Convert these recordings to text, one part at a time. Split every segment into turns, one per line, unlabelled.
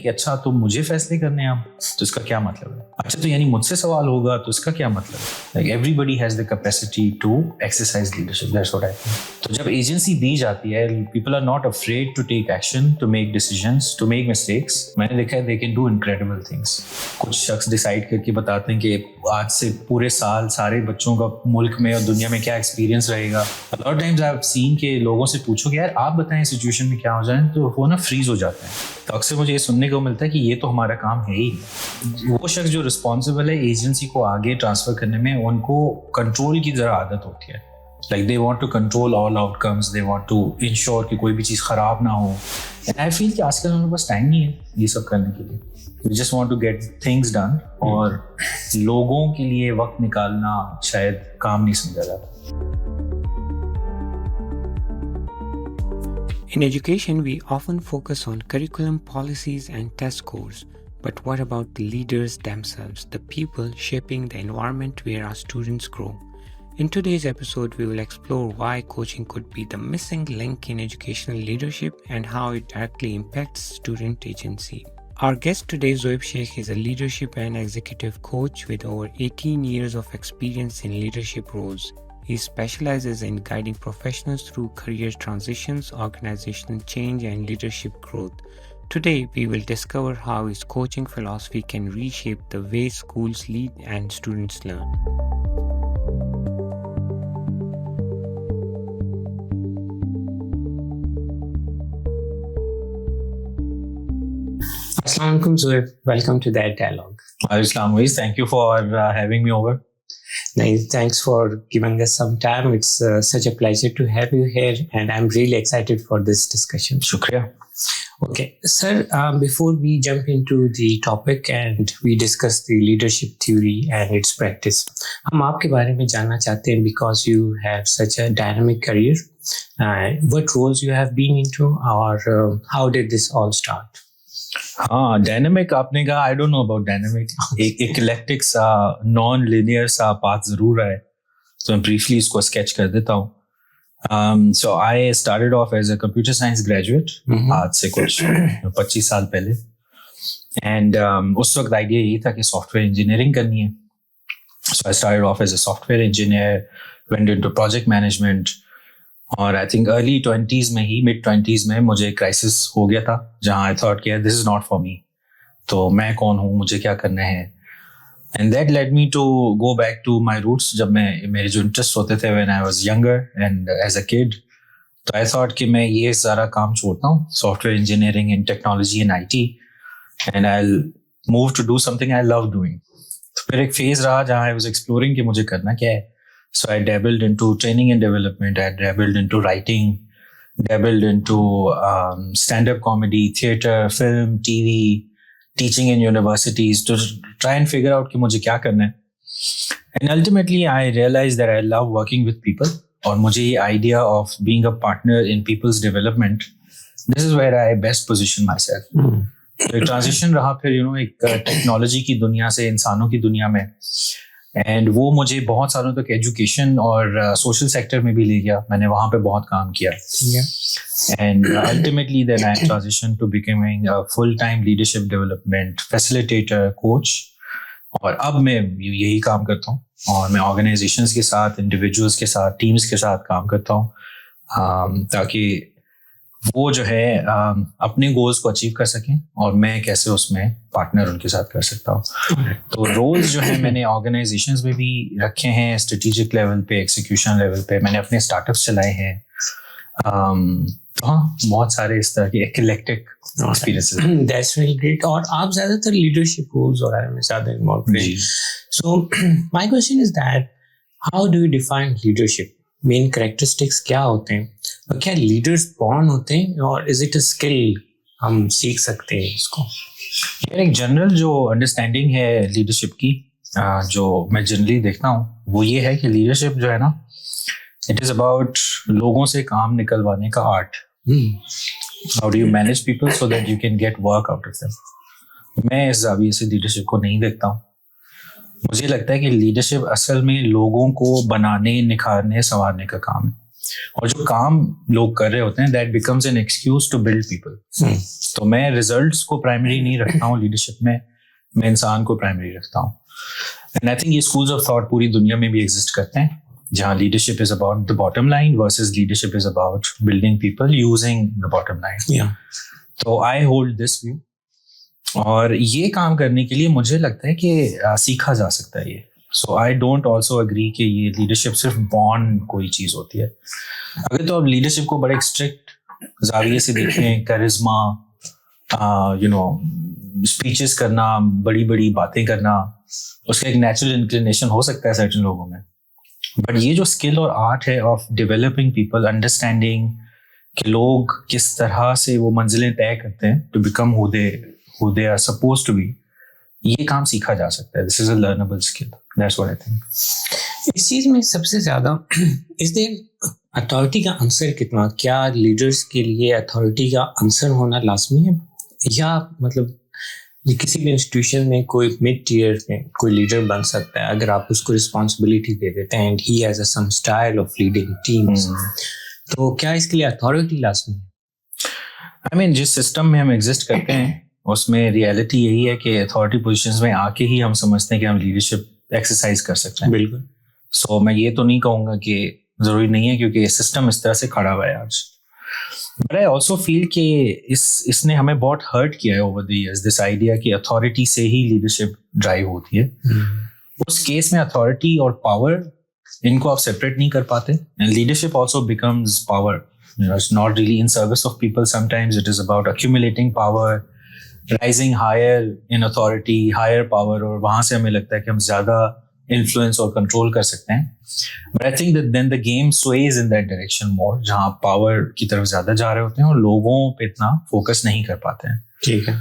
कि अच्छा तो मुझे फैसले करने हैं अब, तो इसका क्या मतलब है? अच्छा तो यानी मुझसे सवाल होगा तो इसका क्या मतलब है? Like everybody has the capacity to exercise leadership, that's what I think. तो जब एजेंसी दी जाती है, people are not afraid to take action, to make decisions, to make mistakes. मैंने देखा है they can do incredible things. कुछ शख्स डिसाइड करके बताते हैं कि आज से पूरे साल सारे बच्चों का मुल्क में और दुनिया में क्या एक्सपीरियंस रहेगा। Lot of times I have seen के लोगों से पूछो कि यार आप बताएं सिचुएशन में क्या हो जाए, तो वो ना फ्रीज हो जाते हैं। तो अक्सर मुझे ये सुनने को मिलता है कि ये तो हमारा काम है ही। वो शख्स जो रिस्पॉन्सिबल है एजेंसी को आगे ट्रांसफर करने में, उनको कंट्रोल की जरा आदत होती है। Like they want to control all outcomes, they want to ensure कि कोई भी चीज़ ख़राब ना हो। एंड आई फील कि आजकल उनके पास टाइम नहीं है ये सब करने के लिए। We just want to get things done, और लोगों के लिए वक्त निकालना शायद काम नहीं समझा जाता।
In education, we often focus on curriculum, policies, and test scores. But what about the leaders themselves, the people shaping the environment where our students grow? In today's episode, we will explore why coaching could be the missing link in educational leadership and how it directly impacts student agency. Our guest today, Zoeb Sheikh, is a leadership and executive coach with over 18 years of experience in leadership roles. He specializes in guiding professionals through career transitions, organizational change, and leadership growth. Today, we will discover how his coaching philosophy can reshape the way schools lead and students learn. Assalamu alaikum, Zoeb. Welcome to that dialogue.
Assalamu alaikum. Thank you for having me over.
Nice. Thanks for giving us some time. It's such a pleasure to have you here, and I'm really excited for this discussion.
Shukriya.
Okay, sir, before we jump into the topic and we discuss the leadership theory and its practice, हम आपके बारे में जानना चाहते हैं because you have such a dynamic career. What roles you have been into, or how did this all start?
हाँ, dynamic आपने कहा, I don't know about dynamic. एक इक्लेक्टिक सा नॉन लिनियर सा पाथ जरूर है, तो मैं ब्रीफली इसको स्केच कर देता हूँ। So I started off as a computer science graduate आज से कुछ 25 साल पहले। एंड उस वक्त आइडिया यही था कि सॉफ्टवेयर इंजीनियरिंग करनी है। So I started off as a software engineer, went into project management, और आई थिंक अर्ली 20s में ही, मिड 20s में मुझे क्राइसिस हो गया था, जहाँ आई थॉट कि this is not for me. तो मैं कौन हूँ, मुझे क्या करना है? And that led me to go back to my roots. जब मेरे जो इंटरेस्ट होते थे when I was younger and as a kid, तो आई थॉट कि मैं ये सारा काम छोड़ता हूँ, software engineering in technology and IT, and I will move to do something I love doing. तो फिर एक फेज रहा जहाँ आई वाज एक्सप्लोरिंग कि मुझे करना क्या है। So I dabbled into training and development. I dabbled into writing, dabbled into stand-up comedy, theater, film, TV, teaching in universities to try and figure out कि मुझे क्या करना है. And ultimately, I realized that I love working with people. और मुझे ये idea of being a partner in people's development, this is where I best position myself. तो एक transition रहा फिर एक technology की दुनिया से इंसानों की दुनिया में, एंड वो मुझे बहुत सालों तक एजुकेशन और सोशल सेक्टर में भी ले गया। मैंने वहाँ पे बहुत काम किया, and ultimately then I transition to becoming a full time leadership development facilitator, coach. और अब मैं यही काम करता हूँ, और मैं ऑर्गेनाइजेशंस के साथ, इंडिविजुअल्स के साथ, टीम्स के साथ काम करता हूँ, ताकि वो जो है अपने गोल्स को अचीव कर सकें, और मैं कैसे उसमें पार्टनर उनके साथ कर सकता हूँ। तो रोल्स जो है मैंने ऑर्गेनाइजेशंस में भी रखे हैं, स्ट्रेटेजिक लेवल पे, एक्सिक्यूशन लेवल पे। मैंने अपने स्टार्टअप्स चलाए हैं। तो हाँ, बहुत सारे इस तरह के eclectic experiences.
That's really great. और आप ज़्यादातर लीडरशिप रोल्स वगैरह में ज़्यादा इन्वॉल्व हैं। So my question is that how do you define leadership? Main characteristics क्या होते हैं, और क्या लीडर्स बॉर्न होते हैं, और इज इट अ स्किल हम सीख सकते हैं इसको?
यार एक जनरल जो अंडरस्टैंडिंग है लीडरशिप की, जो मैं जनरली देखता हूँ, वो ये है कि लीडरशिप जो है ना, इट इज अबाउट लोगों से काम निकलवाने का art. How do you manage people so that you can get work out of them. मैं इस जाविये से लीडरशिप को नहीं देखता हूँ। मुझे लगता है कि लीडरशिप असल में लोगों को बनाने, निखारने, संवारने का काम है। और जो काम लोग कर रहे होते हैं that becomes an excuse to build people. तो मैं रिजल्ट्स को प्राइमरी नहीं रखता हूँ लीडरशिप में, मैं इंसान को प्राइमरी रखता हूँ. एंड आई थिंक ये स्कूल्स ऑफ थॉट पूरी दुनिया में भी एग्जिस्ट करते हैं, जहाँ leadership is about the bottom line versus leadership is about building people using the bottom line. तो आई होल्ड दिस व्यू, और ये काम करने के लिए मुझे लगता है कि सीखा जा सकता है ये. सो आई डोंट ऑल्सो अग्री कि ये लीडरशिप सिर्फ बॉर्न कोई चीज़ होती है. अगर तो आप लीडरशिप को बड़े स्ट्रिक्ट जाविये से देखें, करिश्मा, स्पीचेस करना, बड़ी बड़ी बातें करना, उसका एक नेचुरल इंक्लिनेशन हो सकता है सर्टेन लोगों में. बट ये जो स्किल और आर्ट है ऑफ डेवलपिंग पीपल, अंडरस्टैंडिंग कि लोग किस तरह से वो मंजिलें तय करते हैं to become who they are supposed to be, ये काम सीखा जा सकता है. This is a learnable skill. That's what I think.
इस चीज में सबसे ज्यादा इसलिए अथॉरिटी का आंसर कितना, क्या लीडर्स के लिए अथॉरिटी का आंसर होना लाजमी है, या मतलब किसी भी इंस्टीट्यूशन में कोई मिड टीयर में कोई लीडर बन सकता है अगर आप उसको रिस्पॉन्सिबिलिटी दे देते हैं and he has some style of leading teams, तो क्या इसके लिए अथॉरिटी लाजमी है?
आई मीन जिस सिस्टम में हम एग्जिस्ट करते हैं उसमें रियलिटी यही है कि अथॉरिटी पोजीशंस में आके ही हम समझते हैं कि हम लीडरशिप एक्सरसाइज कर सकते हैं.
बिल्कुल.
सो मैं ये तो नहीं कहूँगा कि जरूरी नहीं है, क्योंकि सिस्टम इस तरह से खड़ा हुआ है आज. बट आई ऑल्सो फील कि इसने हमें बहुत हर्ट किया है over the years, this idea कि अथॉरिटी से ही लीडरशिप ड्राइव होती है. उस केस में अथॉरिटी और पावर, इनको आप सेपरेट नहीं कर पाते. And leadership also becomes power. It's not really in service of people. Sometimes it is about accumulating power, rising higher in authority, higher power, और वहाँ से हमें लगता है कि हम ज़्यादा influence और control कर सकते हैं. But I think that then the game sways in that direction more, जहाँ power की तरफ ज़्यादा जा रहे होते हैं और लोगों पे इतना focus नहीं कर पाते हैं.
ठीक है.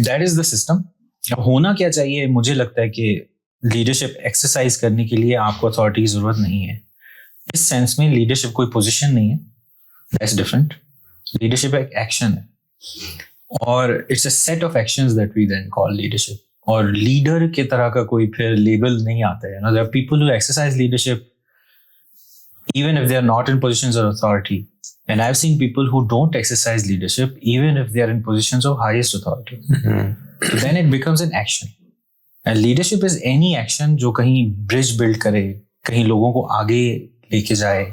That is the system. अब होना क्या चाहिए, मुझे लगता है कि लीडरशिप एक्सरसाइज करने के लिए आपको अथॉरिटी की जरूरत नहीं है. इस सेंस में लीडरशिप कोई पोजीशन नहीं है, दैट्स डिफरेंट. लीडरशिप एक एक्शन है, और it's a set of actions that we then call leadership. और लीडर के तरह का कोई फिर लेबल नहीं आता है. There are people who exercise leadership even if they are not in positions of authority, and I've seen people who don't exercise leadership even if they are in positions of highest authority. So then it becomes an action, and leadership is any action जो कहीं bridge build करे, कहीं लोगों को आगे लेके जाए,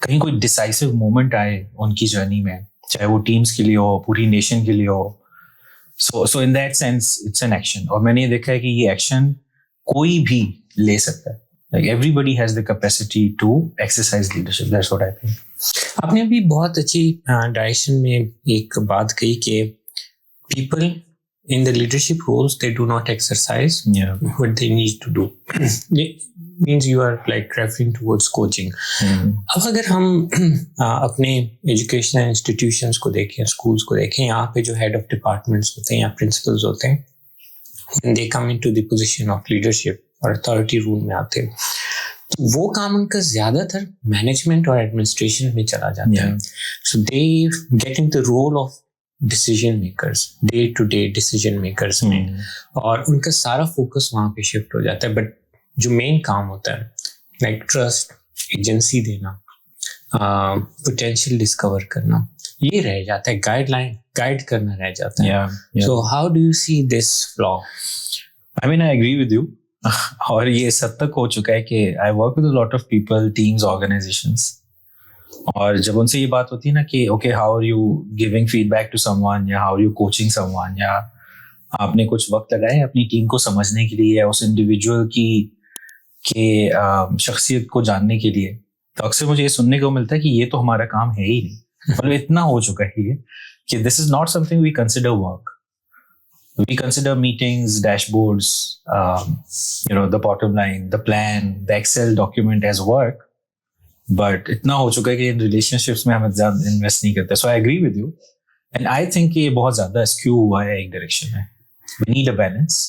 कहीं कोई decisive moment आए उनकी जर्नी में, चाहे वो टीम्स के लिए हो, पूरी नेशन के लिए हो. So in that sense it's an action. और मैंने ये देखा है कि ये एक्शन कोई भी ले सकता है. Like everybody has the capacity to exercise leadership. That's what I think.
आपने अभी बहुत अच्छी डायरेक्शन में एक बात कही कि people in the leadership roles, they do not exercise what they need to do. It means you are like referring towards coaching. अब अगर हम अपने educational institutions को देखें, schools को देखें, यहाँ पे जो head of departments होते हैं या principals होते हैं, when they come into the position of leadership और अथॉरिटी रूल में आते हैं, तो वो काम उनका ज्यादातर मैनेजमेंट और एडमिनिस्ट्रेशन में चला जाता है. So they get in the role of decision makers, day to day decision makers में, और उनका सारा फोकस वहाँ पे शिफ्ट हो जाता है. बट जो मेन काम होता है लाइक ट्रस्ट, एजेंसी देना, पोटेंशियल डिस्कवर करना, ये रह जाता है. गाइड करना रह जाता है. So how do you see this flaw?
I mean I agree with you. और ये सब तक हो चुका है कि I work with a lot of people, teams, organisations, और जब उनसे ये बात होती है ना कि okay how are you giving feedback to someone, या how are you coaching someone, या आपने कुछ वक्त लगाया है अपनी टीम को समझने के लिए या उस इंडिविजुअल की शख्सियत को जानने के लिए, तो अक्सर मुझे ये सुनने को मिलता है कि ये तो हमारा काम है ही नहीं. मतलब इतना हो चुका है ये कि this is not something we consider work. We consider meetings, dashboards, the bottom line, the plan, the Excel document as work. But इतना हो चुका है कि इन relationships में हम ज़्यादा invest नहीं करते. So I agree with you. And I think ये बहुत ज़्यादा skew हुआ है एक direction में. We need a balance.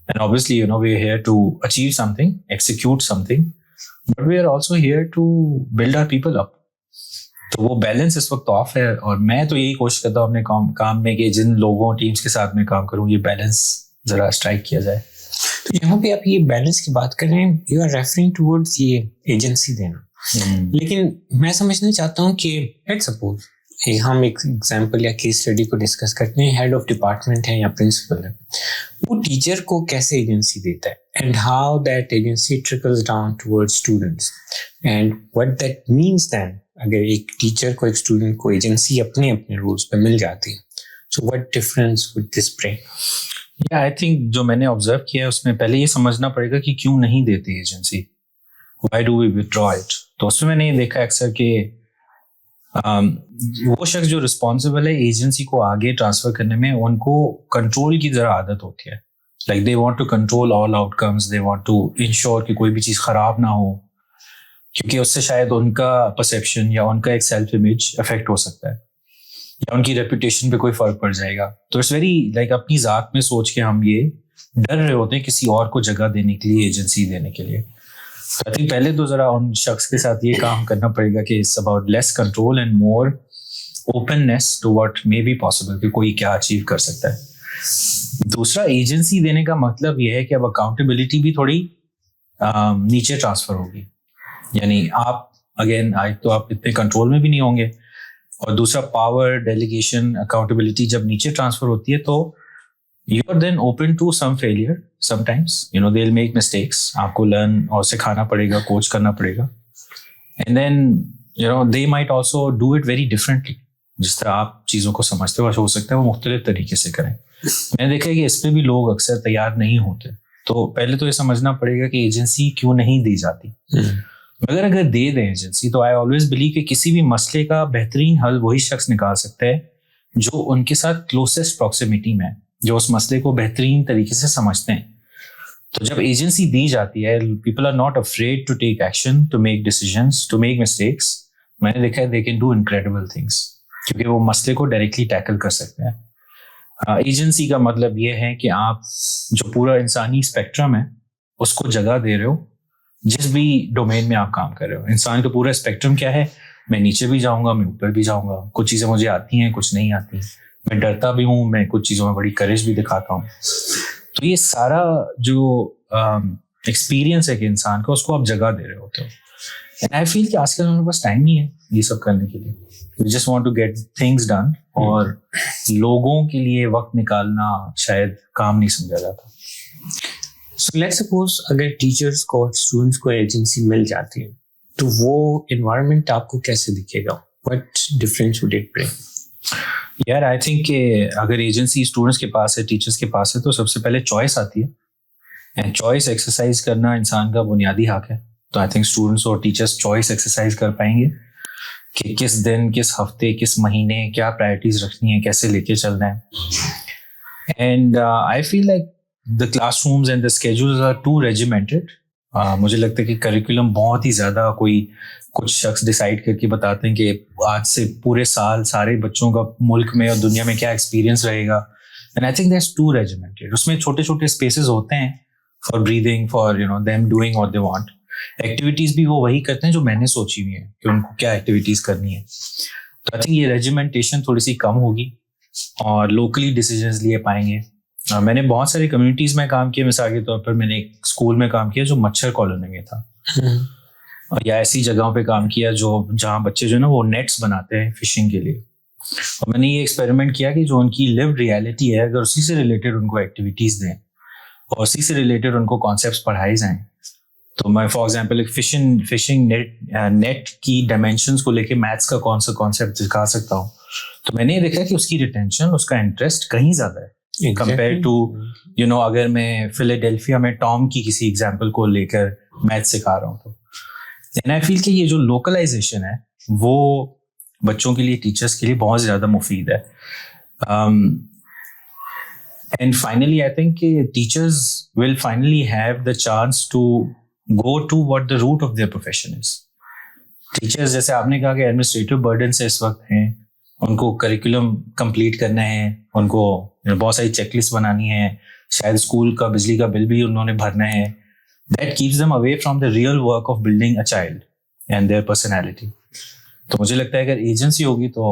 And obviously, we are here to achieve something, execute something. But we are also here to build our people up. तो वो balance इस वक्त ऑफ है, और मैं तो यही कोशिश करता हूँ अपने काम में कि जिन लोगों, टीम्स के साथ में काम करूँ, ये बैलेंस जरा स्ट्राइक किया जाए.
तो यहाँ पे आप ये बैलेंस की बात कर रहे हैं, यू आर रेफरिंग टुवर्ड्स ये एजेंसी देना. लेकिन मैं समझना चाहता हूँ कि लेट्स सपोज हम एक एग्जांपल या केस स्टडी को डिस्कस करते हैं, हेड ऑफ डिपार्टमेंट है या प्रिंसिपल है, वो टीचर को कैसे एजेंसी देता है and how that agency trickles down towards students and what that means then अगर एक टीचर को एक स्टूडेंट को एजेंसी अपने अपने रूल्स पे मिल जाती है, so what difference would this bring?
या आई थिंक जो मैंने ऑब्जर्व किया है उसमें पहले ये समझना पड़ेगा कि क्यों नहीं देती agency, why do we withdraw it. तो उसमें मैंने ये देखा अक्सर कि वो शख्स जो रिस्पॉन्सिबल है एजेंसी को आगे ट्रांसफर करने में, उनको कंट्रोल की जरा आदत होती है। Like they want to control all outcomes, they want to ensure कि कोई भी चीज़ खराब ना हो, क्योंकि उससे शायद उनका परसेप्शन या उनका एक सेल्फ इमेज अफेक्ट हो सकता है या उनकी रेपुटेशन पे कोई फर्क पड़ जाएगा। तो इट्स वेरी लाइक अपनी ज़ात में सोच के हम ये डर रहे होते हैं किसी और को जगह देने के लिए, एजेंसी देने के लिए। तो आई थिंक पहले तो ज़रा उन शख्स के साथ ये काम करना पड़ेगा कि it's about less control and more openness to what may be possible, कि कोई क्या अचीव कर सकता है। दूसरा, एजेंसी देने का मतलब ये है कि अब अकाउंटेबिलिटी भी थोड़ी नीचे ट्रांसफर होगी। यानी आप अगेन आज तो आप इतने कंट्रोल में भी नहीं होंगे, और दूसरा पावर डेलीगेशन अकाउंटेबिलिटी जब नीचे ट्रांसफर होती है तो you are then open to some failure sometimes, you know they will make mistakes, आपको लर्न और सिखाना पड़ेगा, कोच करना पड़ेगा, and then you know they might also do it very differently. जिस तरह आप चीज़ों को समझते हो हो सकता है वो मुख्तलिफ तरीके से करें। मैंने देखा है कि इस पर भी लोग अक्सर तैयार नहीं होते। तो पहले तो ये समझना पड़ेगा कि एजेंसी क्यों नहीं दी जाती। मगर अगर दे दें एजेंसी, तो आई ऑलवेज बिलीव कि किसी भी मसले का बेहतरीन हल वही शख्स निकाल सकता है जो उनके साथ क्लोजेस्ट प्रॉक्सिमिटी में है, जो उस मसले को बेहतरीन तरीके से समझते हैं। तो जब एजेंसी दी जाती है, people are not afraid to take action, to make decisions, to make mistakes. मैंने देखा है they can do incredible things, क्योंकि वो मसले को डायरेक्टली टैकल कर सकते हैं। एजेंसी का मतलब ये है कि आप जो पूरा इंसानी स्पेक्ट्रम है उसको जगह दे रहे हो, जिस भी डोमेन में आप काम कर रहे हो। इंसान का पूरा स्पेक्ट्रम क्या है, मैं नीचे भी जाऊंगा, मैं ऊपर भी जाऊंगा, कुछ चीज़ें मुझे आती हैं, कुछ नहीं आती, मैं डरता भी हूँ, मैं कुछ चीज़ों में बड़ी करेज भी दिखाता हूँ। तो ये सारा जो एक्सपीरियंस है कि इंसान का, उसको आप जगह दे रहे होते हो। एंड आई फील कि आजकल हमारे पास टाइम नहीं है ये सब करने के लिए। We just want to get things done, और लोगों के लिए वक्त निकालना शायद काम नहीं समझा जाता।
सो लेट्स सपोज अगर टीचर्स को स्टूडेंट्स को एजेंसी मिल जाती है, तो वो एनवायरनमेंट आपको कैसे दिखेगा? What difference would it bring?
यार आई थिंक कि अगर एजेंसी स्टूडेंट्स के पास है, टीचर्स के पास है, तो सबसे पहले चॉइस आती है, एंड चॉइस एक्सरसाइज करना इंसान का बुनियादी हक है। तो आई थिंक स्टूडेंट्स और टीचर्स चॉइस एक्सरसाइज कर पाएंगे कि किस दिन, किस हफ्ते, किस महीने क्या प्रायोरिटीज रखनी है, कैसे लेके चलना है। And I feel like the classrooms and the schedules are too regimented. मुझे लगता है कि करिकुलम बहुत ही ज़्यादा कुछ शख्स डिसाइड करके बताते हैं कि आज से पूरे साल सारे बच्चों का मुल्क में और दुनिया में क्या एक्सपीरियंस रहेगा। And I think that's too regimented. उसमें छोटे छोटे स्पेसेस होते हैं for breathing, for you know them doing what they want. Activities भी वो वही करते हैं जो मैंने सोची हुई है कि उनको क्या एक्टिविटीज़ करनी है। तो आई थिंक ये रेजिमेंटेशन थोड़ी सी कम होगी और लोकली डिसीजंस लिए पाएंगे। मैंने बहुत सारी कम्युनिटीज़ में काम किया। मिसाल के तौर पर मैंने एक स्कूल में काम किया जो मच्छर कॉलोनी में था, या ऐसी जगहों पे काम किया जहाँ बच्चे जो है ना वो नेट्स बनाते हैं फिशिंग के लिए। और मैंने ये एक्सपेरिमेंट किया कि जो उनकी लिव्ड रियलिटी है, अगर उसी से रिलेटेड उनको एक्टिविटीज़ दें और उसी से रिलेटेड उनको कॉन्सेप्ट्स पढ़ाए जाएं, तो मैं फॉर एग्जांपल एक फिशिंग नेट की डायमेंशंस को लेके मैथ्स का कौन सा कॉन्सेप्ट दिखा सकता हूँ। तो मैंने ये देखा कि उसकी रिटेंशन, उसका इंटरेस्ट कहीं ज़्यादा है कंपेयर टू यू नो अगर मैं फिलाडेल्फिया में टॉम की किसी एग्जाम्पल को लेकर मैथ सिखा रहा हूँ। तो एंड आई फील कि ये जो लोकलाइजेशन है वो बच्चों के लिए, टीचर्स के लिए बहुत ज़्यादा मुफीद है। And finally I think teachers will finally have the chance to go to what the root of their profession is. Teachers, जैसे आपने कहा कि एडमिनिस्ट्रेटिव बर्डन से इस वक्त हैं, उनको करिकुलम कंप्लीट करना है, उनको बहुत सारी चेकलिस्ट बनानी है, शायद स्कूल का बिजली का बिल भी उन्होंने भरना है। That keeps them away from the real work of building a child and their personality. तो मुझे लगता है अगर एजेंसी होगी तो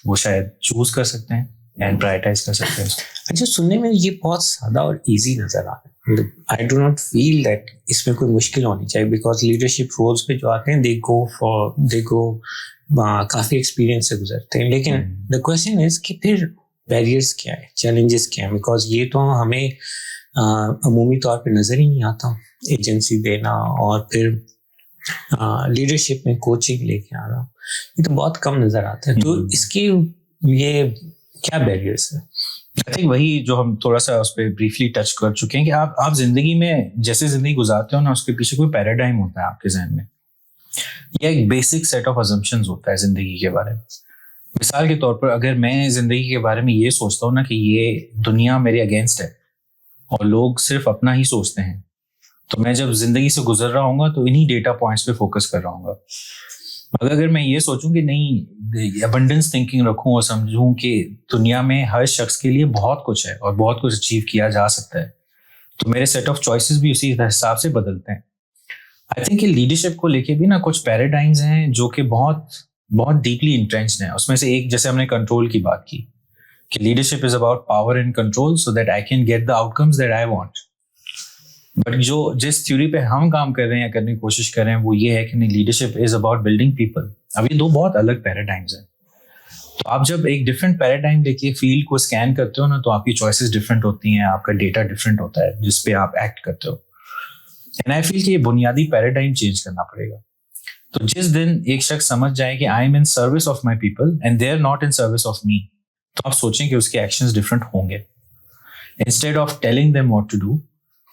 वो शायद चूज कर सकते हैं एंड प्रायोरिटाइज कर सकते हैं.
अच्छा, सुनने में ये बहुत सादा और इजी नजर आ रहा है. I do not feel that इसमें कोई मुश्किल होनी चाहिए, बिकॉज लीडरशिप रोल्स पे जो आते हैं दे गो काफी एक्सपीरियंस से गुजरते हैं. लेकिन द क्वेश्चन इज कि फिर बैरियर्स क्या है, चैलेंजेस क्या है, बिकॉज ये तो हमें अमूमी तौर पे नजर ही नहीं आता. एजेंसी देना और फिर लीडरशिप में कोचिंग लेके आना, ये तो बहुत कम नजर आता है. तो इसके ये क्या बैरियर्स है?
आई थिंक वही जो हम थोड़ा सा उस पर ब्रीफली टच कर चुके हैं कि आप जिंदगी में जैसे जिंदगी गुजारते हो ना, उसके पीछे कोई पैराडाइम होता है आपके जहन में, या एक बेसिक सेट ऑफ अजम्पशंस होता है जिंदगी के बारे में. मिसाल के तौर पर अगर मैं जिंदगी के बारे में ये सोचता हूँ ना कि ये दुनिया मेरे अगेंस्ट है और लोग सिर्फ अपना ही सोचते हैं, तो मैं जब जिंदगी से गुजर रहा हूँ तो इन्हीं डेटा पॉइंट्स पे फोकस कर रहा हूँ. अगर मैं ये सोचूं कि नहीं, अबंडेंस थिंकिंग रखूं और समझूं कि दुनिया में हर शख्स के लिए बहुत कुछ है और बहुत कुछ अचीव किया जा सकता है, तो मेरे सेट ऑफ चॉइसेस भी उसी हिसाब से बदलते हैं. आई थिंक लीडरशिप को लेके भी ना कुछ पैराडाइम्स हैं जो कि बहुत बहुत डीपली इंट्रेंच्ड हैं. उसमें से एक, जैसे हमने कंट्रोल की बात की कि leadership is about power and control so that I can get the outcomes that I want. But जिस थ्योरी पे हम काम कर रहे हैं या करने की कोशिश कर रहे हैं वो ये है कि नहीं, leadership is about building people. अब ये दो बहुत अलग पैराडाइम्स हैं. तो आप जब एक डिफरेंट पैराडाइम लेके फील्ड को स्कैन करते हो ना, तो आपकी चॉइसेस डिफरेंट होती हैं, आपका डेटा डिफरेंट होता है जिस पे आप एक्ट करते हो. एंड आई फील कि ये बुनियादी पैराडाइम चेंज करना पड़ेगा. तो जिस दिन एक शख्स समझ जाए कि I am in service of my people and they are not in service of me, तो आप सोचें कि उसके एक्शंस डिफरेंट होंगे. Instead of telling them what to do,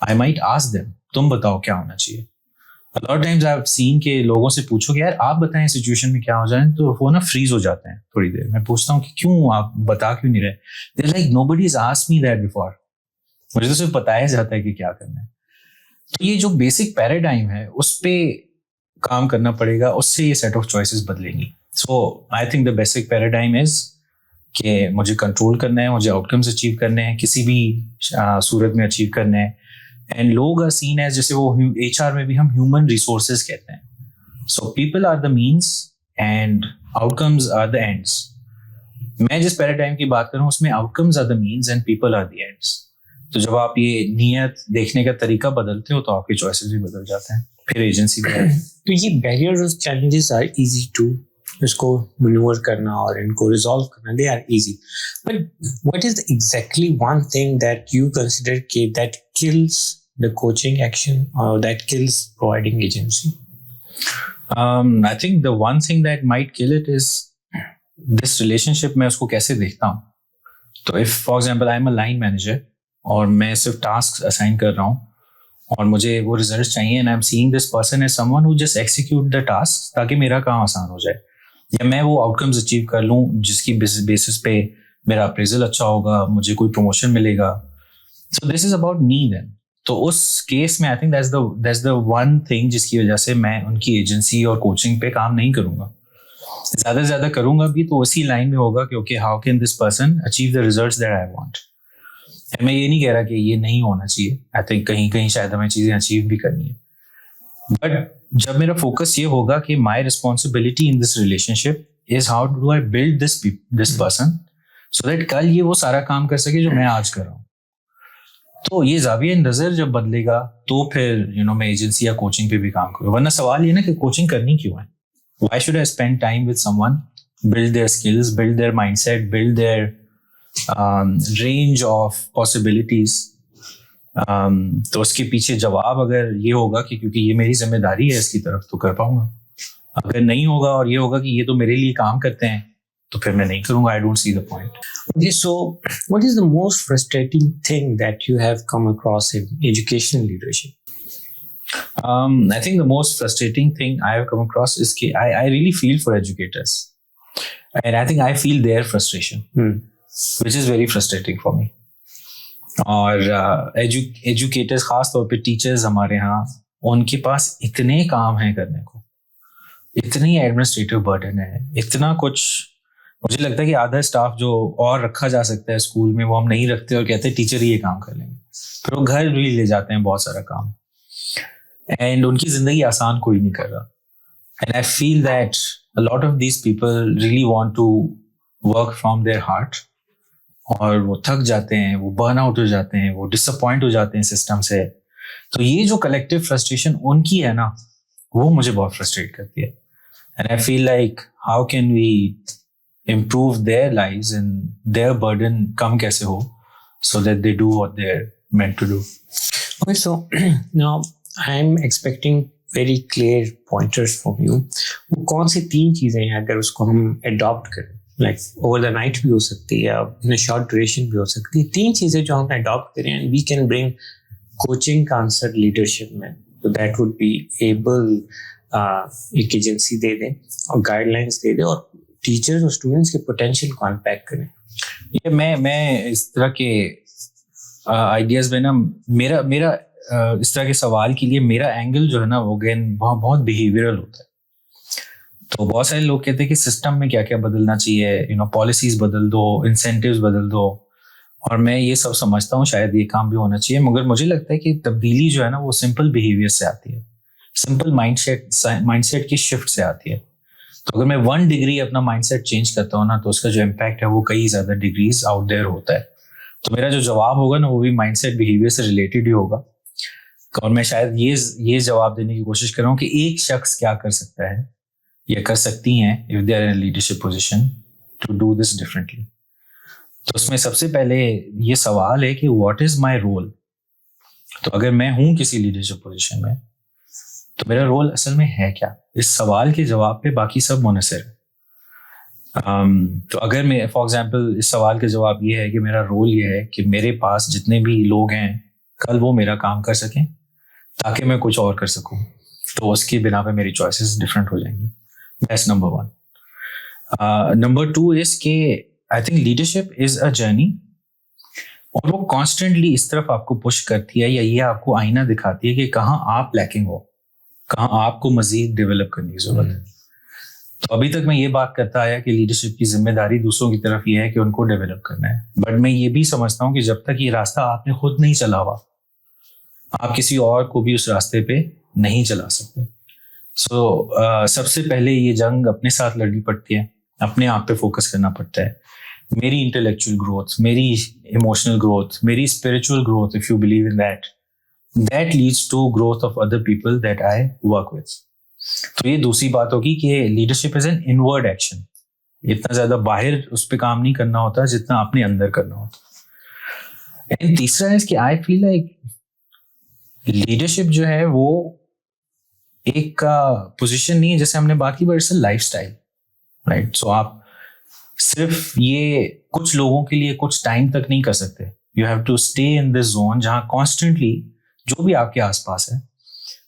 I might ask them, तुम बताओ क्या होना चाहिए. A lot of times I've seen कि लोगों से पूछो कि यार आप बताएं सिचुएशन में क्या हो जाए, तो वो ना फ्रीज हो जाते हैं थोड़ी देर. मैं पूछता हूँ कि क्यों, आप बता क्यों नहीं रहे? They're like, nobody's asked me that before. मुझे तो सिर्फ बताया जाता है कि क्या करना है. तो ये जो बेसिक पैराडाइम है उस पे काम करना पड़ेगा, उससे ये सेट ऑफ चॉइसेस बदलेंगी. So I think the basic paradigm is कि मुझे कंट्रोल करना है, मुझे आउटकम्स अचीव करने हैं, किसी भी सूरत में अचीव करने हैं. एंड लोग आर सीन एज, जैसे वो HR में भी हम ह्यूमन रिसोर्सेज कहते हैं. So people are the means and outcomes are the ends. मैं जिस पैराडाइम की बात कर रहा हूँ उसमें outcomes are the means and people are the ends. तो जब आप ये नियत देखने का तरीका बदलते हो तो आपके चॉइसेस भी बदल जाते हैं. फिर एजेंसी भी
तो ये बैरियर्स और चैलेंजेस आर इजी टू इसको मैन्यूवर करना और इनको रिजॉल्व करना, they are easy. But what is exactly one thing that you consider के that kills the coaching action or that kills providing agency?
I think the one thing that might kill it is this relationship. मैं उसको कैसे देखता हूँ. तो if for example I'm a line manager और मैं सिर्फ tasks assign कर रहा हूँ और मुझे वो results चाहिए and I'm seeing this person as someone who just execute the tasks ताकि मेरा काम आसान हो जाए या मैं वो outcomes achieve कर लूँ जिसकी basis पे मेरा appraisal अच्छा होगा, मुझे कोई promotion मिलेगा. So this is about me then. तो उस केस में आई think that's the one thing जिसकी वजह से मैं उनकी एजेंसी और कोचिंग पे काम नहीं करूंगा. ज्यादा से ज्यादा करूंगा भी तो उसी लाइन में होगा कि okay, how can this person achieve the results that I want. And मैं ये नहीं कह रहा कि ये नहीं होना चाहिए. आई थिंक कहीं कहीं शायद हमें चीजें अचीव भी करनी है. बट जब मेरा फोकस ये होगा कि my responsibility in this relationship is how do I build this person so that कल ये वो सारा काम कर सके जो मैं आज कर रहा हूँ. तो ये ज़ाविया नज़र जब बदलेगा तो फिर मैं एजेंसी या कोचिंग पे भी काम करूँ. वरना सवाल ये ना कि कोचिंग करनी क्यों है. Why should I spend time with someone, build their skills, build their mindset, build their range of possibilities. तो उसके पीछे जवाब अगर ये होगा कि क्योंकि ये मेरी जिम्मेदारी है इसकी तरफ तो कर पाऊंगा. अगर नहीं होगा और ये होगा कि ये तो मेरे लिए काम करते हैं तो फिर मैं नहीं करूंगा. I don't see the point.
Okay, so what is the most frustrating thing that you have come across in educational leadership?
I think the most frustrating thing I have come across is that I really feel for educators. And I think I feel their frustration, which is very frustrating for me. और educators खास तौर पे teachers हमारे यहाँ, उनके पास इतने काम हैं करने को, इतनी एडमिनिस्ट्रेटिव बर्डन है, इतना कुछ. मुझे लगता है कि आधा स्टाफ जो और रखा जा सकता है स्कूल में वो हम नहीं रखते और कहते हैं टीचर ही ये काम कर लेंगे. फिर वो घर भी ले जाते हैं बहुत सारा काम एंड उनकी जिंदगी आसान कोई नहीं कर रहा. And I feel that a lot of these people really want to work from their heart और वो थक जाते हैं, वो बर्न आउट हो जाते हैं, वो डिसअपॉइंट हो जाते हैं सिस्टम से। तो ये जो कलेक्टिव फ्रस्ट्रेशन उनकी है ना, वो मुझे बहुत फ्रस्ट्रेट करती है। And I feel like how can we improve their lives and their burden कम कैसे हो, so that they do what they're meant to do.
Okay, so now I'm expecting very clear pointers from you. वो कौन सी 3 चीजें हैं अगर उसको हम adopt करें, like over the night भी हो सकती है या in a short duration भी हो सकती है, 3 चीजें जो हम adopt करें and we can bring coaching का आंसर leadership में, so that would be able एक एजेंसी दे दें और गाइडलाइंस दे दें और टीचर्स और स्टूडेंट्स के पोटेंशियल को अनपैक करें।
ये मैं इस तरह के आइडियाज में ना, मेरा इस तरह के सवाल के लिए मेरा एंगल जो है ना, वो अगेन बहुत बिहेवियरल होता है। तो बहुत सारे लोग कहते हैं कि सिस्टम में क्या क्या बदलना चाहिए, पॉलिसीज बदल दो, इंसेंटिव्स बदल दो, और मैं ये सब समझता हूँ शायद ये काम भी होना चाहिए, मगर मुझे लगता है कि तब्दीली जो है ना, वो सिंपल बिहेवियर से आती है, सिंपल माइंडसेट की शिफ्ट से आती है। तो अगर मैं 1 डिग्री अपना माइंडसेट चेंज करता हूँ ना, तो उसका जो इम्पैक्ट है वो कई ज्यादा डिग्रीज आउट देयर होता है। तो मेरा जो जवाब होगा ना, वो भी माइंडसेट बिहेवियर से रिलेटेड ही होगा। और मैं शायद ये जवाब देने की कोशिश कर रहा हूँ कि एक शख्स क्या कर सकता है या कर सकती हैं if they are in leadership position to do this differently. तो उसमें सबसे पहले ये सवाल है कि व्हाट इज माय रोल। तो अगर मैं हूँ किसी लीडरशिप पोजीशन में, तो मेरा रोल असल में है क्या? इस सवाल के जवाब पे बाकी सब मुनहसर है। तो अगर मैं फॉर एग्जांपल इस सवाल का जवाब ये है कि मेरा रोल ये है कि मेरे पास जितने भी लोग हैं कल वो मेरा काम कर सकें ताकि मैं कुछ और कर सकूं, तो उसकी बिना पे मेरी चॉइसेस डिफरेंट हो जाएंगी। That's number 1। नंबर 2 इज कि I think leadership is a journey, और वो कॉन्स्टेंटली इस तरफ आपको पुश करती है या ये आपको आईना दिखाती है कि कहाँ आप लैकिंग हो, कहाँ आपको मजीद डेवलप करने की जरूरत है। तो अभी तक मैं ये बात करता आया कि लीडरशिप की जिम्मेदारी दूसरों की तरफ ये है कि उनको डेवलप करना है, बट मैं ये भी समझता हूँ कि जब तक ये रास्ता आपने खुद नहीं चला हुआ, आप किसी और को भी उस रास्ते पे नहीं चला सकते। सबसे पहले ये जंग अपने साथ लड़नी पड़ती है, अपने आप पे फोकस करना पड़ता है। मेरी इंटेलेक्चुअल ग्रोथ, मेरी इमोशनल ग्रोथ, मेरी spiritual growth, if you believe in that leads to growth of other people that I work with. तो ये दूसरी बात होगी कि leadership is an inward action. इतना ज्यादा बाहर उस पर काम नहीं करना होता जितना अपने अंदर करना होता। एंड तीसरा है कि I feel like leadership जो है वो एक पोजीशन नहीं है जैसे हमने बात की, but it's a lifestyle, right? So आप सिर्फ ये कुछ लोगों के लिए कुछ टाइम तक नहीं कर सकते। You have to stay in this zone जहाँ कॉन्स्टेंटली जो भी आपके आसपास है,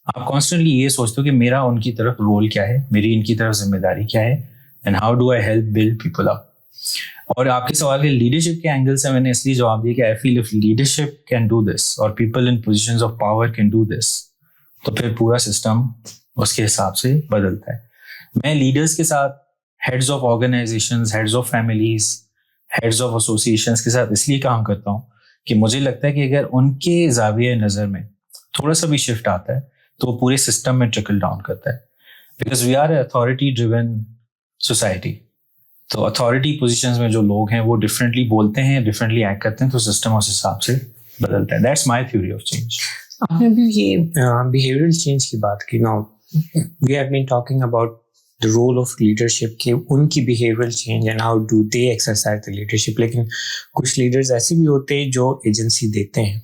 आप कॉन्स्टेंटली ये सोचते हो कि मेरा उनकी तरफ रोल क्या है, मेरी इनकी तरफ जिम्मेदारी क्या है, and how do I help build people up. और आपके सवाल के लीडरशिप के एंगल से मैंने इसलिए जवाब दिया कि I feel if leadership can do this और people in positions of power can do this, तो फिर पूरा सिस्टम उसके हिसाब से बदलता है। मैं लीडर्स के साथ, heads of organisations, heads of families, heads of associations के साथ इसलिए काम करता हूँ कि मुझे लगता है कि अगर उनके ज़ाविये नज़र में थोड़ा सा भी शिफ्ट आता है तो वो पूरे सिस्टम में ट्रिकल डाउन करता है, because we are authority driven society. तो अथॉरिटी पोजीशंस में जो लोग हैं वो डिफरेंटली बोलते हैं, डिफरेंटली एक्ट करते हैं, तो सिस्टम उस हिसाब से बदलता है। That's my theory of change.
आपने भी ये बिहेवियरल चेंज की बात की। Now we have been talking about the role of leadership कि उनकी behavioral change and how do they exercise the leadership। लेकिन कुछ leaders ऐसे भी होते हैं जो एजेंसी देते हैं,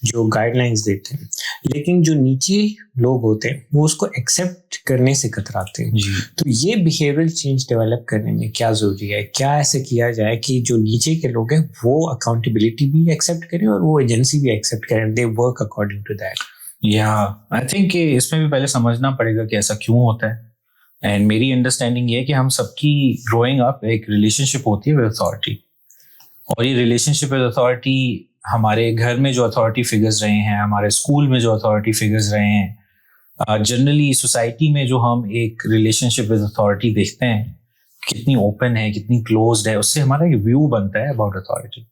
जो गाइडलाइंस देते हैं, लेकिन जो नीचे लोग होते हैं वो उसको एक्सेप्ट करने से कतराते हैं। तो ये बिहेवियरल चेंज डेवलप करने में क्या जरूरी है? क्या ऐसे किया जाए कि जो नीचे के लोग हैं वो अकाउंटेबिलिटी भी एक्सेप्ट करें और वो एजेंसी भी एक्सेप्ट करें, they work according to that?
I think इसमें भी पहले समझना पड़ेगा कि ऐसा क्यों होता है। एंड मेरी अंडरस्टैंडिंग ये है कि हम सबकी ग्रोइंग अप एक रिलेशनशिप होती है विद अथॉरिटी, और ये रिलेशनशिप विद अथॉरिटी हमारे घर में जो अथॉरिटी फिगर्स रहे हैं, हमारे स्कूल में जो अथॉरिटी फिगर्स रहे हैं, जनरली सोसाइटी में जो हम एक रिलेशनशिप विद अथॉरिटी देखते हैं, कितनी ओपन है, कितनी क्लोज्ड है, उससे हमारा एक व्यू बनता है अबाउट अथॉरिटी।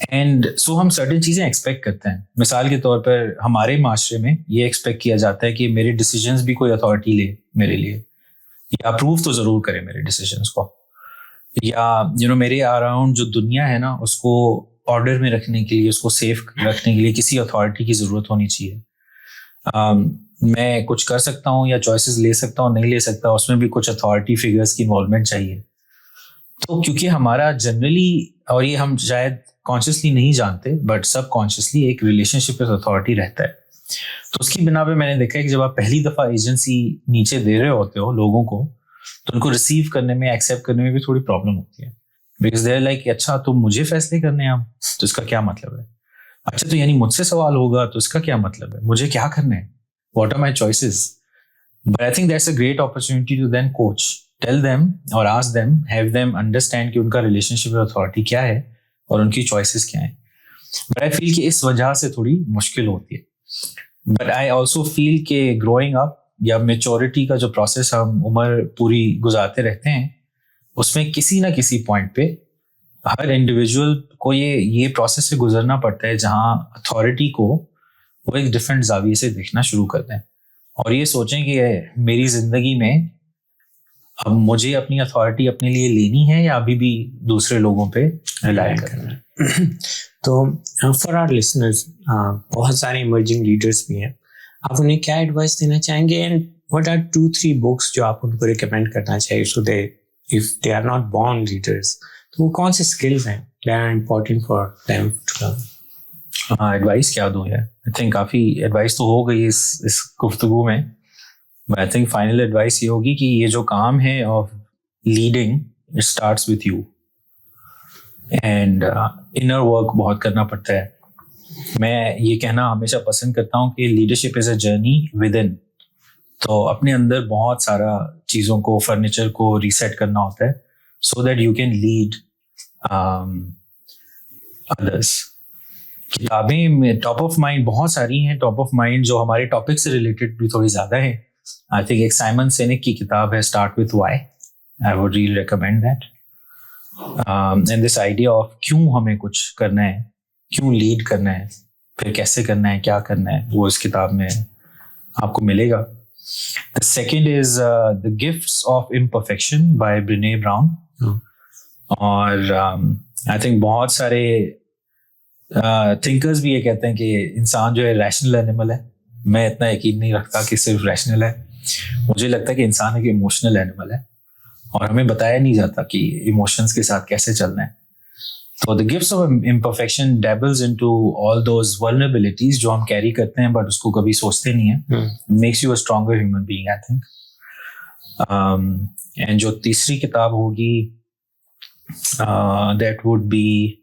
एंड सो हम सर्टेन चीज़ें एक्सपेक्ट करते हैं। मिसाल के तौर पर हमारे माशरे में ये एक्सपेक्ट किया जाता है कि मेरे डिसीजंस भी कोई अथॉरिटी ले मेरे लिए, या अप्रूव तो ज़रूर करे मेरे डिसीजंस को, या मेरे अराउंड जो दुनिया है ना, उसको ऑर्डर में रखने के लिए, उसको सेफ रखने के लिए किसी अथॉरिटी की ज़रूरत होनी चाहिए. मैं कुछ कर सकता हूँ या चॉइसेस ले सकता हूँ, नहीं ले सकता, उसमें भी कुछ अथॉरिटी फिगर्स की इन्वॉल्वमेंट चाहिए. तो क्योंकि हमारा जनरली, और ये हम शायद कॉन्शियसली नहीं जानते बट सब कॉन्शियसली, एक रिलेशनशिप विद अथॉरिटी रहता है. तो उसकी बिना पे मैंने देखा है कि जब आप पहली दफ़ा एजेंसी नीचे दे रहे होते हो लोगों को, तो उनको रिसीव करने में, एक्सेप्ट करने में भी थोड़ी प्रॉब्लम होती है. बिकॉज दे आर लाइक, अच्छा तो मुझे फैसले करने हैं अब, तो इसका क्या मतलब है? अच्छा तो यानी मुझसे सवाल होगा, तो इसका क्या मतलब है? मुझे क्या करना है? What are my choices? But I think that's a great opportunity to then coach, tell them और ask them, have them understand कि उनका रिलेशनशिप विद अथॉरिटी क्या है और उनकी चॉइसेस क्या है. बट आई फील कि इस वजह से थोड़ी मुश्किल होती है. बट आई ऑल्सो फील कि ग्रोइंग अप या मेच्योरिटी का जो प्रोसेस हम उम्र पूरी गुजारते रहते हैं, उसमें किसी ना किसी पॉइंट पे हर इंडिविजुअल को ये प्रोसेस से गुजरना पड़ता है जहाँ अथॉरिटी को वो एक डिफरेंट जाविये से देखना शुरू करते हैं और ये सोचें कि मेरी जिंदगी में अब मुझे अपनी अथॉरिटी अपने लिए लेनी है या अभी भी दूसरे लोगों पे रिलाय करना है.
तो फॉर आवर लिसनर्स, बहुत सारे इमर्जिंग लीडर्स भी हैं, आप उन्हें क्या एडवाइस देना चाहेंगे एंड व्हाट आर 2-3 बुक्स जो आप उनको रिकमेंड करना चाहिए so they, if they are not born leaders, तो वो कौन से स्किल्स हैं that are important for them to learn?
हाँ, एडवाइस क्या दूँ यार? आई थिंक काफ़ी एडवाइस तो हो गई इस गुफ्तगू में. But I think final advice ये होगी कि ये जो काम है of leading, it starts with you and inner work बहुत करना पड़ता है. मैं ये कहना हमेशा पसंद करता हूँ कि leadership is a journey with in. तो अपने अंदर बहुत सारा चीज़ों को, फर्नीचर को रीसेट करना होता है so that you can lead others. किताबें में टॉप ऑफ माइंड बहुत सारी हैं. टॉप ऑफ माइंड जो हमारे टॉपिक से रिलेटेड भी थोड़ी ज़्यादा है. आई थिंक एक साइमन सिनेक की किताब है, start with why. I would really recommend that. And this idea of क्यों हमें कुछ करना है, क्यों लीड करना है, फिर कैसे करना है, क्या करना है, वो इस किताब में आपको मिलेगा. The second is the gifts of imperfection by Brené Brown. और आई थिंक बहुत सारे थिंकर्स भी ये कहते हैं कि इंसान जो है रैशनल एनिमल है. मैं इतना यकीन नहीं रखता कि सिर्फ रैशनल है. मुझे लगता है कि इंसान एक इमोशनल एनिमल है और हमें बताया नहीं जाता कि इमोशंस के साथ कैसे चलना है. तो the gifts of imperfection dabbles into all those vulnerabilities जो हम कैरी करते हैं बट उसको कभी सोचते नहीं है. Makes you a stronger human being I think. And जो तीसरी किताब होगी दैट वुड बी,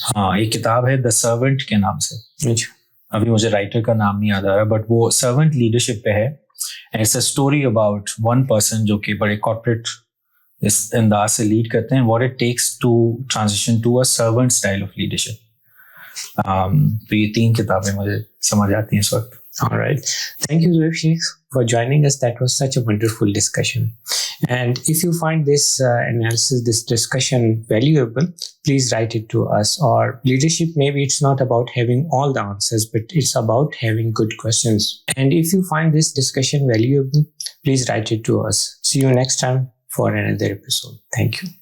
हाँ, एक किताब है द सर्वेंट के नाम से. अभी मुझे राइटर का नाम नहीं याद आ रहा बट वो सर्वेंट लीडरशिप पे है. It's a story about one person जो कि बड़े कॉर्पोरेट इस अंदाज से लीड करते हैं. What it takes to transition to a servant style of leadership. तो ये 3 किताबें मुझे समझ आती हैं इस वक्त.
All right. Thank you, Zohaib Sheikh, for joining us. That was such a wonderful discussion. And if you find this analysis, this discussion valuable, please write it to us. Or leadership, maybe it's not about having all the answers, but it's about having good questions. And if you find this discussion valuable, please write it to us. See you next time for another episode. Thank you.